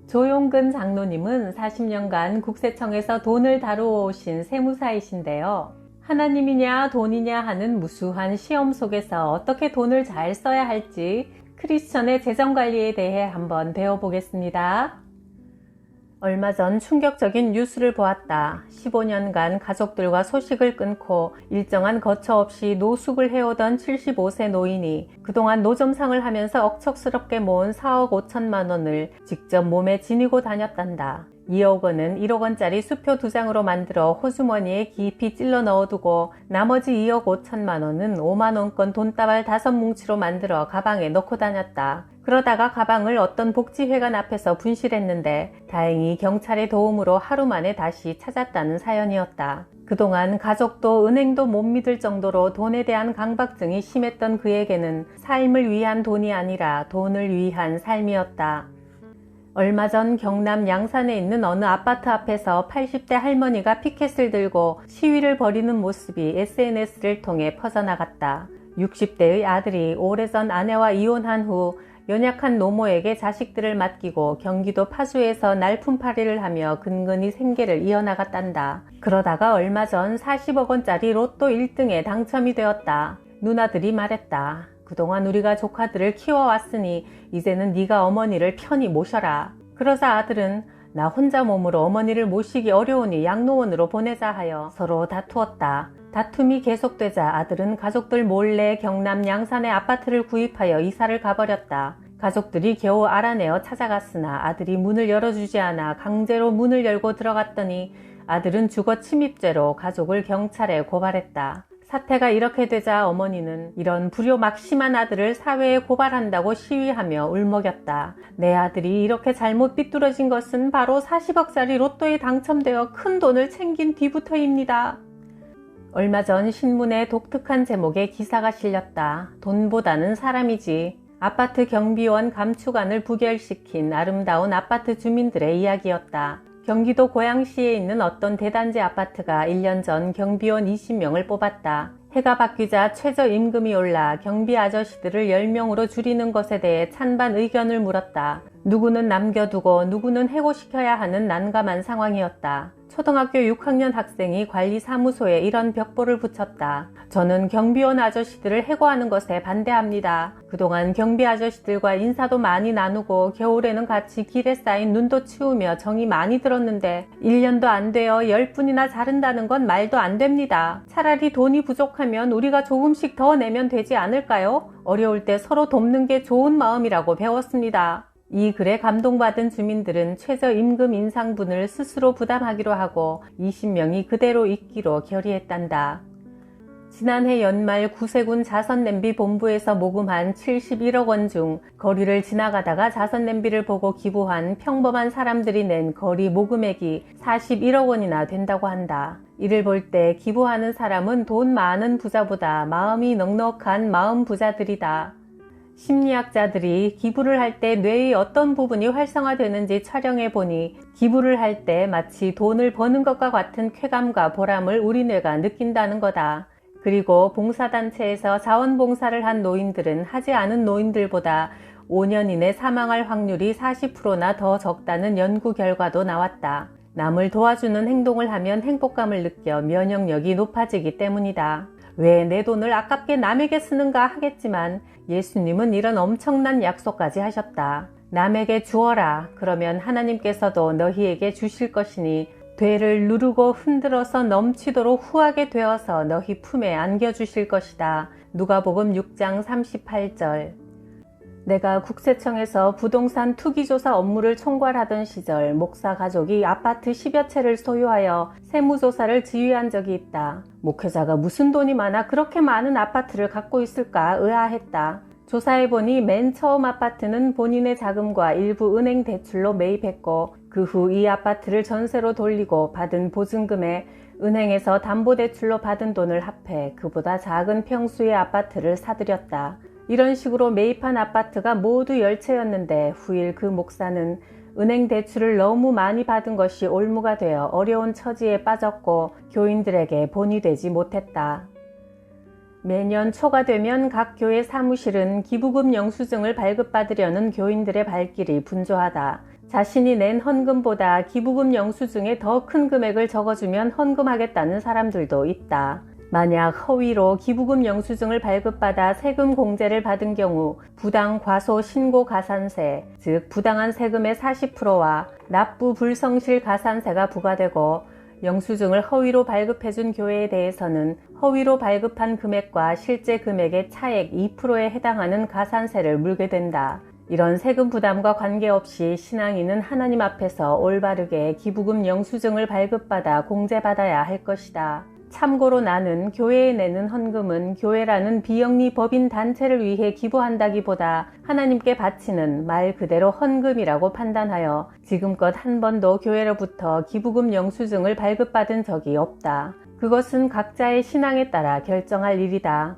조용근 장로님은 40년간 국세청에서 돈을 다루어 오신 세무사이신데요. 하나님이냐 돈이냐 하는 무수한 시험 속에서 어떻게 돈을 잘 써야 할지 크리스천의 재정관리에 대해 한번 배워보겠습니다. 얼마 전 충격적인 뉴스를 보았다. 15년간 가족들과 소식을 끊고 일정한 거처 없이 노숙을 해오던 75세 노인이 그동안 노점상을 하면서 억척스럽게 모은 4억 5천만 원을 직접 몸에 지니고 다녔단다. 2억 원은 1억 원짜리 수표 2장으로 만들어 호주머니에 깊이 찔러 넣어두고 나머지 2억 5천만 원은 5만 원권 돈다발 5뭉치로 만들어 가방에 넣고 다녔다. 그러다가 가방을 어떤 복지회관 앞에서 분실했는데 다행히 경찰의 도움으로 하루 만에 다시 찾았다는 사연이었다. 그동안 가족도 은행도 못 믿을 정도로 돈에 대한 강박증이 심했던 그에게는 삶을 위한 돈이 아니라 돈을 위한 삶이었다. 얼마 전 경남 양산에 있는 어느 아파트 앞에서 80대 할머니가 피켓을 들고 시위를 벌이는 모습이 SNS를 통해 퍼져나갔다. 60대의 아들이 오래전 아내와 이혼한 후 연약한 노모에게 자식들을 맡기고 경기도 파주에서 날품팔이를 하며 근근히 생계를 이어나갔단다. 그러다가 얼마 전 40억 원짜리 로또 1등에 당첨이 되었다. 누나들이 말했다. 그동안 우리가 조카들을 키워왔으니 이제는 네가 어머니를 편히 모셔라. 그러자 아들은 나 혼자 몸으로 어머니를 모시기 어려우니 양로원으로 보내자 하여 서로 다투었다. 다툼이 계속되자 아들은 가족들 몰래 경남 양산의 아파트를 구입하여 이사를 가버렸다. 가족들이 겨우 알아내어 찾아갔으나 아들이 문을 열어주지 않아 강제로 문을 열고 들어갔더니 아들은 주거 침입죄로 가족을 경찰에 고발했다. 사태가 이렇게 되자 어머니는 이런 불효막심한 아들을 사회에 고발한다고 시위하며 울먹였다. 내 아들이 이렇게 잘못 삐뚤어진 것은 바로 40억짜리 로또에 당첨되어 큰 돈을 챙긴 뒤부터입니다. 얼마 전 신문에 독특한 제목의 기사가 실렸다. 돈보다는 사람이지. 아파트 경비원 감축안을 부결시킨 아름다운 아파트 주민들의 이야기였다. 경기도 고양시에 있는 어떤 대단지 아파트가 1년 전 경비원 20명을 뽑았다. 해가 바뀌자 최저임금이 올라 경비 아저씨들을 10명으로 줄이는 것에 대해 찬반 의견을 물었다. 누구는 남겨두고 누구는 해고시켜야 하는 난감한 상황이었다. 초등학교 6학년 학생이 관리사무소에 이런 벽보를 붙였다. 저는 경비원 아저씨들을 해고하는 것에 반대합니다. 그동안 경비 아저씨들과 인사도 많이 나누고 겨울에는 같이 길에 쌓인 눈도 치우며 정이 많이 들었는데 1년도 안 되어 10분이나 자른다는 건 말도 안 됩니다. 차라리 돈이 부족하면 우리가 조금씩 더 내면 되지 않을까요? 어려울 때 서로 돕는 게 좋은 마음이라고 배웠습니다. 이 글에 감동받은 주민들은 최저임금 인상분을 스스로 부담하기로 하고 20명이 그대로 있기로 결의했단다. 지난해 연말 구세군 자선냄비 본부에서 모금한 71억 원 중 거리를 지나가다가 자선냄비를 보고 기부한 평범한 사람들이 낸 거리 모금액이 41억 원이나 된다고 한다. 이를 볼 때 기부하는 사람은 돈 많은 부자보다 마음이 넉넉한 마음 부자들이다. 심리학자들이 기부를 할 때 뇌의 어떤 부분이 활성화되는지 촬영해 보니 기부를 할 때 마치 돈을 버는 것과 같은 쾌감과 보람을 우리 뇌가 느낀다는 거다. 그리고 봉사단체에서 자원봉사를 한 노인들은 하지 않은 노인들보다 5년 이내 사망할 확률이 40%나 더 적다는 연구 결과도 나왔다. 남을 도와주는 행동을 하면 행복감을 느껴 면역력이 높아지기 때문이다. 왜 내 돈을 아깝게 남에게 쓰는가 하겠지만 예수님은 이런 엄청난 약속까지 하셨다. 남에게 주어라. 그러면 하나님께서도 너희에게 주실 것이니 되를 누르고 흔들어서 넘치도록 후하게 되어서 너희 품에 안겨주실 것이다. 누가복음 6장 38절. 내가 국세청에서 부동산 투기조사 업무를 총괄하던 시절 목사 가족이 아파트 10여 채를 소유하여 세무조사를 지휘한 적이 있다. 목회자가 무슨 돈이 많아 그렇게 많은 아파트를 갖고 있을까 의아했다. 조사해보니 맨 처음 아파트는 본인의 자금과 일부 은행 대출로 매입했고 그 후 이 아파트를 전세로 돌리고 받은 보증금에 은행에서 담보대출로 받은 돈을 합해 그보다 작은 평수의 아파트를 사들였다. 이런 식으로 매입한 아파트가 모두 10채였는데 후일 그 목사는 은행 대출을 너무 많이 받은 것이 올무가 되어 어려운 처지에 빠졌고 교인들에게 본이 되지 못했다. 매년 초가 되면 각 교회 사무실은 기부금 영수증을 발급받으려는 교인들의 발길이 분주하다. 자신이 낸 헌금보다 기부금 영수증에 더 큰 금액을 적어주면 헌금하겠다는 사람들도 있다. 만약 허위로 기부금 영수증을 발급받아 세금 공제를 받은 경우 부당 과소 신고 가산세, 즉 부당한 세금의 40%와 납부 불성실 가산세가 부과되고, 영수증을 허위로 발급해준 교회에 대해서는 허위로 발급한 금액과 실제 금액의 차액 2%에 해당하는 가산세를 물게 된다. 이런 세금 부담과 관계없이 신앙인은 하나님 앞에서 올바르게 기부금 영수증을 발급받아 공제받아야 할 것이다. 참고로 나는 교회에 내는 헌금은 교회라는 비영리 법인 단체를 위해 기부한다기보다 하나님께 바치는 말 그대로 헌금이라고 판단하여 지금껏 한 번도 교회로부터 기부금 영수증을 발급받은 적이 없다. 그것은 각자의 신앙에 따라 결정할 일이다.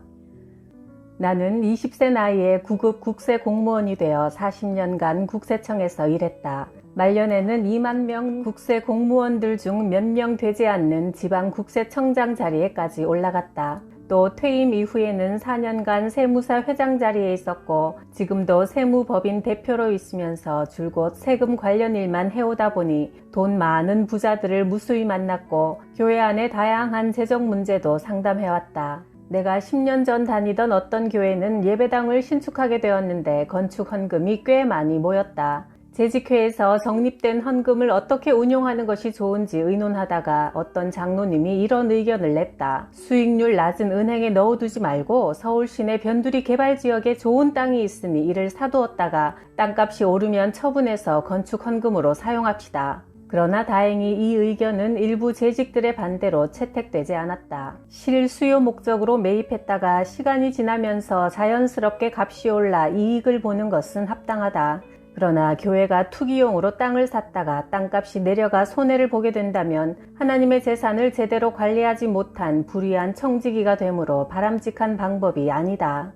나는 20세 나이에 9급 국세 공무원이 되어 40년간 국세청에서 일했다. 말년에는 2만 명 국세 공무원들 중 몇 명 되지 않는 지방 국세청장 자리에까지 올라갔다. 또 퇴임 이후에는 4년간 세무사 회장 자리에 있었고, 지금도 세무법인 대표로 있으면서 줄곧 세금 관련 일만 해오다 보니 돈 많은 부자들을 무수히 만났고, 교회 안의 다양한 재정 문제도 상담해왔다. 내가 10년 전 다니던 어떤 교회는 예배당을 신축하게 되었는데 건축 헌금이 꽤 많이 모였다. 재직회에서 적립된 헌금을 어떻게 운용하는 것이 좋은지 의논하다가 어떤 장로님이 이런 의견을 냈다. 수익률 낮은 은행에 넣어두지 말고 서울 시내 변두리 개발지역에 좋은 땅이 있으니 이를 사두었다가 땅값이 오르면 처분해서 건축 헌금으로 사용합시다. 그러나 다행히 이 의견은 일부 재직들의 반대로 채택되지 않았다. 실수요 목적으로 매입했다가 시간이 지나면서 자연스럽게 값이 올라 이익을 보는 것은 합당하다. 그러나 교회가 투기용으로 땅을 샀다가 땅값이 내려가 손해를 보게 된다면 하나님의 재산을 제대로 관리하지 못한 불의한 청지기가 되므로 바람직한 방법이 아니다.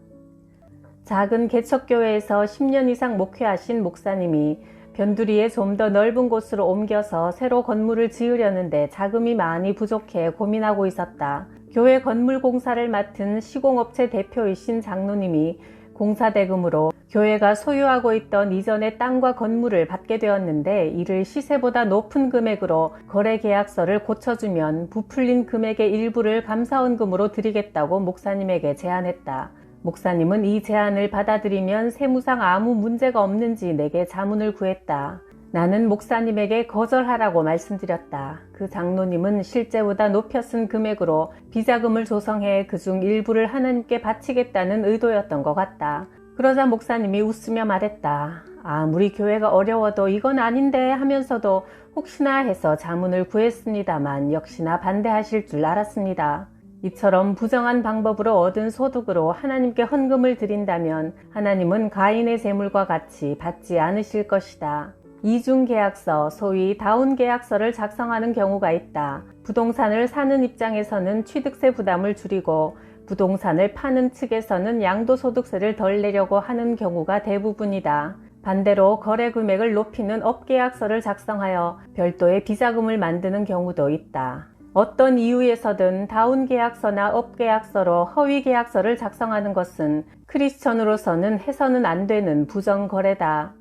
작은 개척교회에서 10년 이상 목회하신 목사님이 변두리에 좀 더 넓은 곳으로 옮겨서 새로 건물을 지으려는데 자금이 많이 부족해 고민하고 있었다. 교회 건물 공사를 맡은 시공업체 대표이신 장로님이 공사 대금으로 교회가 소유하고 있던 이전의 땅과 건물을 받게 되었는데, 이를 시세보다 높은 금액으로 거래 계약서를 고쳐주면 부풀린 금액의 일부를 감사헌금으로 드리겠다고 목사님에게 제안했다. 목사님은 이 제안을 받아들이면 세무상 아무 문제가 없는지 내게 자문을 구했다. 나는 목사님에게 거절하라고 말씀드렸다. 그 장로님은 실제보다 높여 쓴 금액으로 비자금을 조성해 그중 일부를 하나님께 바치겠다는 의도였던 것 같다. 그러자 목사님이 웃으며 말했다. 아무리 교회가 어려워도 이건 아닌데 하면서도 혹시나 해서 자문을 구했습니다만 역시나 반대하실 줄 알았습니다. 이처럼 부정한 방법으로 얻은 소득으로 하나님께 헌금을 드린다면 하나님은 가인의 재물과 같이 받지 않으실 것이다. 이중계약서, 소위 다운계약서를 작성하는 경우가 있다. 부동산을 사는 입장에서는 취득세 부담을 줄이고 부동산을 파는 측에서는 양도소득세를 덜 내려고 하는 경우가 대부분이다. 반대로 거래 금액을 높이는 업계약서를 작성하여 별도의 비자금을 만드는 경우도 있다. 어떤 이유에서든 다운계약서나 업계약서로 허위계약서를 작성하는 것은 크리스천으로서는 해서는 안 되는 부정거래다.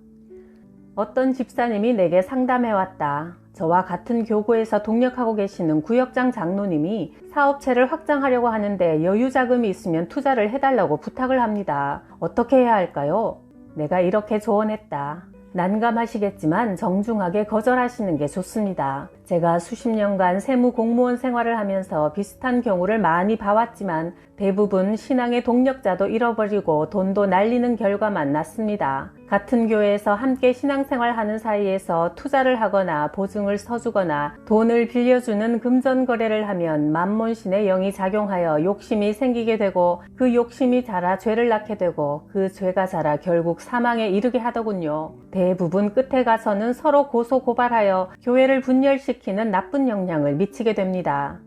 어떤 집사님이 내게 상담해왔다. 저와 같은 교구에서 동력하고 계시는 구역장 장로님이 사업체를 확장하려고 하는데 여유자금이 있으면 투자를 해달라고 부탁을 합니다. 어떻게 해야 할까요? 내가 이렇게 조언했다. 난감하시겠지만 정중하게 거절하시는 게 좋습니다. 제가 수십 년간 세무 공무원 생활을 하면서 비슷한 경우를 많이 봐왔지만 대부분 신앙의 동력자도 잃어버리고 돈도 날리는 결과만 났습니다. 같은 교회에서 함께 신앙생활하는 사이에서 투자를 하거나 보증을 서주거나 돈을 빌려주는 금전거래를 하면 만몬신의 영이 작용하여 욕심이 생기게 되고 그 욕심이 자라 죄를 낳게 되고 그 죄가 자라 결국 사망에 이르게 하더군요. 대부분 끝에 가서는 서로 고소고발하여 교회를 분열시키는 나쁜 영향을 미치게 됩니다.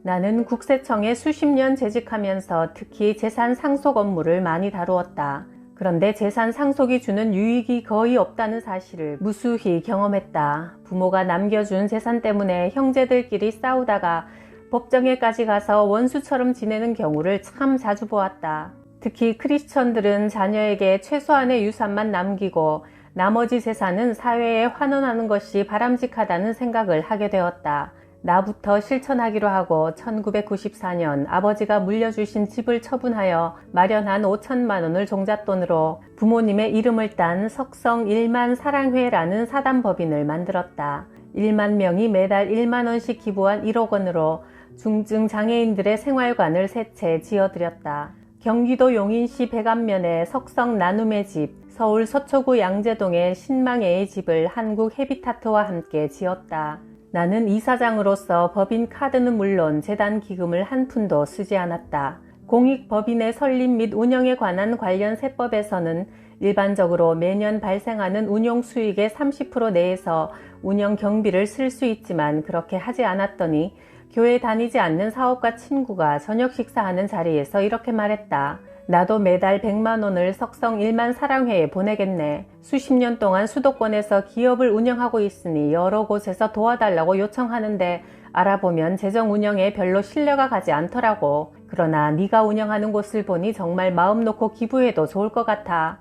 나는 국세청에 수십 년 재직하면서 특히 재산 상속 업무를 많이 다루었다. 그런데 재산 상속이 주는 유익이 거의 없다는 사실을 무수히 경험했다. 부모가 남겨준 재산 때문에 형제들끼리 싸우다가 법정에까지 가서 원수처럼 지내는 경우를 참 자주 보았다. 특히 크리스천들은 자녀에게 최소한의 유산만 남기고 나머지 재산은 사회에 환원하는 것이 바람직하다는 생각을 하게 되었다. 나부터 실천하기로 하고 1994년 아버지가 물려주신 집을 처분하여 마련한 5천만 원을 종잣돈으로 부모님의 이름을 딴 석성 1만 사랑회라는 사단법인을 만들었다. 1만 명이 매달 1만 원씩 기부한 1억 원으로 중증 장애인들의 생활관을 세 채 지어드렸다. 경기도 용인시 백안면의 석성 나눔의 집, 서울 서초구 양재동의 신망애의 집을 한국 헤비타트와 함께 지었다. 나는 이사장으로서 법인 카드는 물론 재단 기금을 한 푼도 쓰지 않았다. 공익법인의 설립 및 운영에 관한 관련 세법에서는 일반적으로 매년 발생하는 운용 수익의 30% 내에서 운영 경비를 쓸 수 있지만 그렇게 하지 않았더니 교회 다니지 않는 사업가 친구가 저녁 식사하는 자리에서 이렇게 말했다. 나도 매달 100만 원을 석성 1만 사랑회에 보내겠네. 수십 년 동안 수도권에서 기업을 운영하고 있으니 여러 곳에서 도와달라고 요청하는데 알아보면 재정 운영에 별로 신뢰가 가지 않더라고. 그러나 네가 운영하는 곳을 보니 정말 마음 놓고 기부해도 좋을 것 같아.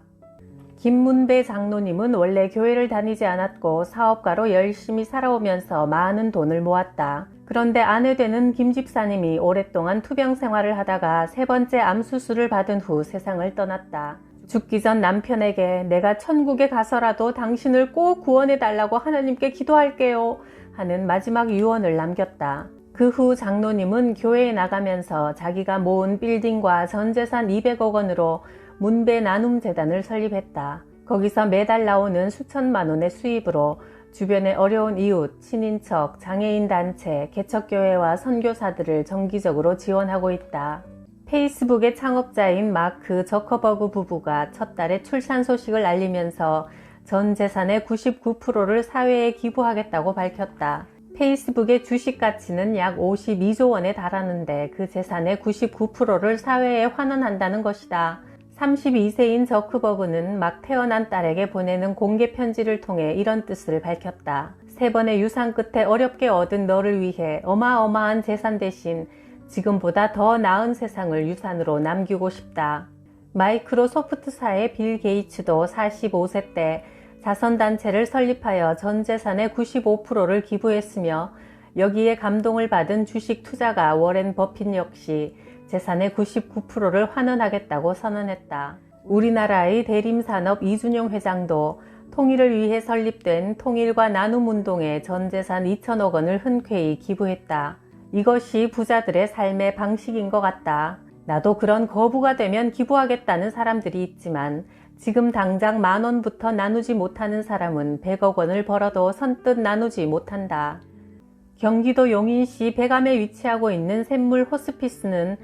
김문배 장로님은 원래 교회를 다니지 않았고 사업가로 열심히 살아오면서 많은 돈을 모았다. 그런데 아내 되는 김 집사님이 오랫동안 투병 생활을 하다가 3번째 암 수술을 받은 후 세상을 떠났다. 죽기 전 남편에게 내가 천국에 가서라도 당신을 꼭 구원해 달라고 하나님께 기도할게요 하는 마지막 유언을 남겼다. 그 후 장로님은 교회에 나가면서 자기가 모은 빌딩과 전 재산 200억 원으로 문배 나눔재단을 설립했다. 거기서 매달 나오는 수천만 원의 수입으로 주변의 어려운 이웃, 친인척, 장애인 단체, 개척교회와 선교사들을 정기적으로 지원하고 있다. 페이스북의 창업자인 마크 저커버그 부부가 첫 달에 출산 소식을 알리면서 전 재산의 99%를 사회에 기부하겠다고 밝혔다. 페이스북의 주식 가치는 약 52조 원에 달하는데 그 재산의 99%를 사회에 환원한다는 것이다. 32세인 저크버그는 막 태어난 딸에게 보내는 공개 편지를 통해 이런 뜻을 밝혔다. 3번의 유산 끝에 어렵게 얻은 너를 위해 어마어마한 재산 대신 지금보다 더 나은 세상을 유산으로 남기고 싶다. 마이크로소프트사의 빌 게이츠도 45세 때 자선단체를 설립하여 전 재산의 95%를 기부했으며 여기에 감동을 받은 주식 투자가 워렌 버핏 역시 재산의 99%를 환원하겠다고 선언했다. 우리나라의 대림산업 이준용 회장도 통일을 위해 설립된 통일과 나눔운동에 전 재산 2천억 원을 흔쾌히 기부했다. 이것이 부자들의 삶의 방식인 것 같다. 나도 그런 거부가 되면 기부하겠다는 사람들이 있지만 지금 당장 10,000원부터 나누지 못하는 사람은 100억 원을 벌어도 선뜻 나누지 못한다. 경기도 용인시 백암에 위치하고 있는 샘물 호스피스는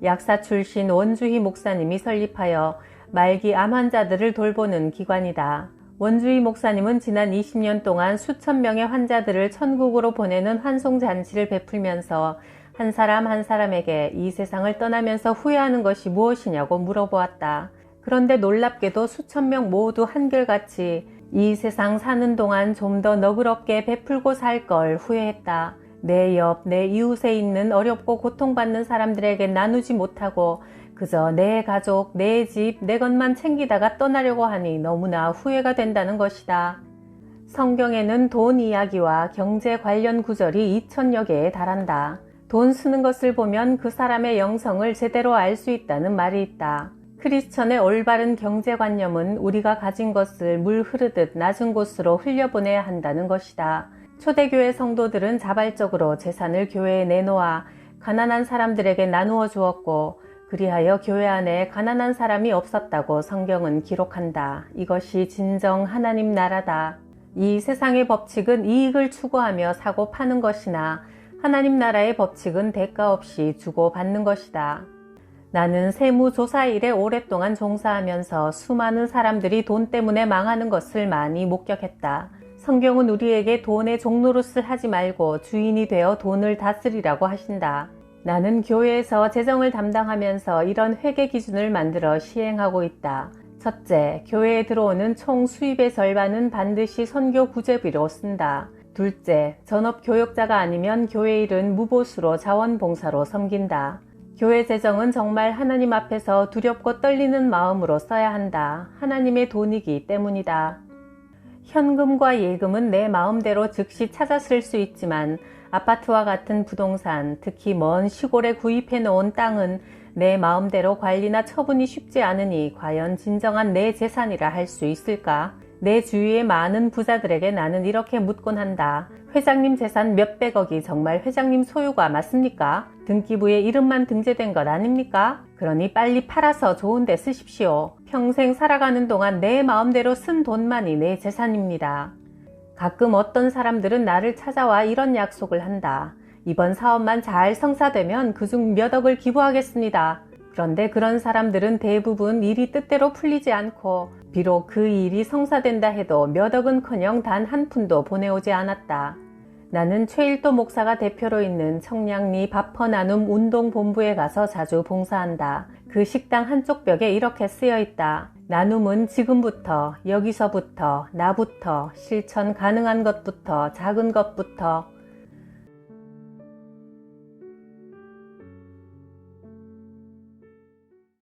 약사 출신 원주희 목사님이 설립하여 말기 암 환자들을 돌보는 기관이다. 원주희 목사님은 지난 20년 동안 수천 명의 환자들을 천국으로 보내는 환송잔치를 베풀면서 한 사람 한 사람에게 이 세상을 떠나면서 후회하는 것이 무엇이냐고 물어보았다. 그런데 놀랍게도 수천 명 모두 한결같이 이 세상 사는 동안 좀 더 너그럽게 베풀고 살 걸 후회했다. 내 옆, 내 이웃에 있는 어렵고 고통받는 사람들에게 나누지 못하고 그저 내 가족, 내 집, 내 것만 챙기다가 떠나려고 하니 너무나 후회가 된다는 것이다. 성경에는 돈 이야기와 경제 관련 구절이 2000여 개에 달한다. 돈 쓰는 것을 보면 그 사람의 영성을 제대로 알 수 있다는 말이 있다. 크리스천의 올바른 경제관념은 우리가 가진 것을 물 흐르듯 낮은 곳으로 흘려보내야 한다는 것이다. 초대교회 성도들은 자발적으로 재산을 교회에 내놓아 가난한 사람들에게 나누어 주었고 그리하여 교회 안에 가난한 사람이 없었다고 성경은 기록한다. 이것이 진정 하나님 나라다. 이 세상의 법칙은 이익을 추구하며 사고 파는 것이나 하나님 나라의 법칙은 대가 없이 주고 받는 것이다. 나는 세무조사 일에 오랫동안 종사하면서 수많은 사람들이 돈 때문에 망하는 것을 많이 목격했다. 성경은 우리에게 돈의 종노릇을 하지 말고 주인이 되어 돈을 다스리라고 하신다. 나는 교회에서 재정을 담당하면서 이런 회계 기준을 만들어 시행하고 있다. 첫째, 교회에 들어오는 총 수입의 절반은 반드시 선교 구제비로 쓴다. 둘째, 전업 교역자가 아니면 교회 일은 무보수로 자원봉사로 섬긴다. 교회 재정은 정말 하나님 앞에서 두렵고 떨리는 마음으로 써야 한다. 하나님의 돈이기 때문이다. 현금과 예금은 내 마음대로 즉시 찾아 쓸 수 있지만 아파트와 같은 부동산, 특히 먼 시골에 구입해 놓은 땅은 내 마음대로 관리나 처분이 쉽지 않으니 과연 진정한 내 재산이라 할 수 있을까? 내 주위의 많은 부자들에게 나는 이렇게 묻곤 한다. 회장님 재산 몇백억이 정말 회장님 소유가 맞습니까? 등기부에 이름만 등재된 것 아닙니까? 그러니 빨리 팔아서 좋은 데 쓰십시오. 평생 살아가는 동안 내 마음대로 쓴 돈만이 내 재산입니다. 가끔 어떤 사람들은 나를 찾아와 이런 약속을 한다. 이번 사업만 잘 성사되면 그중 몇 억을 기부하겠습니다. 그런데 그런 사람들은 대부분 일이 뜻대로 풀리지 않고 비록 그 일이 성사된다 해도 몇 억은커녕 단 한 푼도 보내오지 않았다. 나는 최일도 목사가 대표로 있는 청량리 밥퍼나눔 운동본부에 가서 자주 봉사한다. 그 식당 한쪽 벽에 이렇게 쓰여 있다. 나눔은 지금부터, 여기서부터, 나부터, 실천 가능한 것부터, 작은 것부터